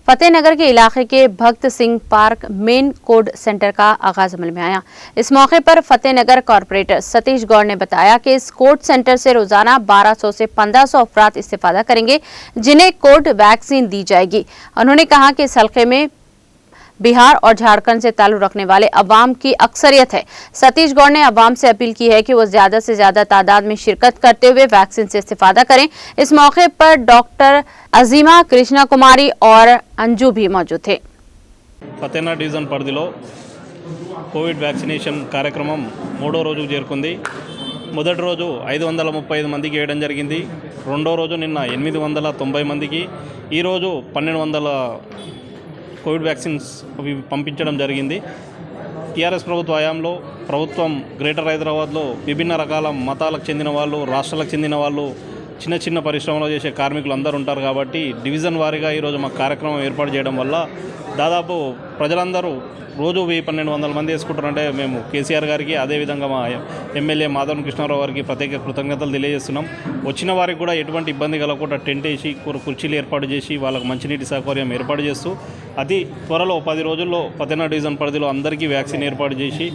फतेहनगर के इलाके के भक्त Singh park main code centre का आगाज अमल में आया। इस मौके पर फतेहनगर कॉर्पोरेटर सतीश गौड़ ने बताया कि इस कोड सेंटर से रोजाना 1200 से 1500 अफराद इस्तेफादा करेंगे, जिन्हें कोड वैक्सीन दी जाएगी। उन्होंने कहा कि इस हल्के में बिहार और झारखंड से ताल्लुक रखने वाले अवाम की अक्सरियत है। सतीश गौड़ ने अवाम से अपील की है कि वो ज्यादा से ज्यादा तादाद में शिरकत करते हुए वैक्सीन से इस्तेफादा करें। इस मौके पर डॉक्टर अजीमा, कृष्णा कुमारी और अंजू भी मौजूद थे। ఫతేనా డివిజన్ పరిధిలో కోవిడ్ వ్యాక్సినేషన్ కార్యక్రమం మూడో రోజుకు చేరుకుంది. మొదటి రోజు 535 మందికి వేయడం జరిగింది. రెండో రోజు నిన్న 890 మందికి, ఈరోజు 1200 కోవిడ్ వ్యాక్సిన్స్ అవి పంపించడం జరిగింది. టీఆర్ఎస్ ప్రభుత్వ హయాంలో ప్రభుత్వం గ్రేటర్ హైదరాబాద్లో విభిన్న రకాల మతాలకు చెందిన వాళ్ళు, రాష్ట్రాలకు చెందిన వాళ్ళు, చిన్న చిన్న పరిశ్రమలో చేసే కార్మికులు అందరూ ఉంటారు కాబట్టి డివిజన్ వారీగా ఈరోజు మా కార్యక్రమం ఏర్పాటు చేయడం వల్ల దాదాపు ప్రజలందరూ రోజు 1200 మంది వేసుకుంటారంటే మేము కేసీఆర్ గారికి, అదేవిధంగా మా ఎమ్మెల్యే మాధవన్ కృష్ణారావు గారికి ప్రత్యేక కృతజ్ఞతలు తెలియజేస్తున్నాం. వచ్చిన వారికి కూడా ఎటువంటి ఇబ్బంది కలగకుండా టెంట్ వేసి కుర్చీలు ఏర్పాటు చేసి వాళ్ళకు మంచినీటి సౌకర్యం ఏర్పాటు చేస్తూ అతి త్వరలో 10 రోజుల్లో ఫతేనా డివిజన్ పరిధిలో అందరికీ వ్యాక్సిన్ ఏర్పాటు చేసి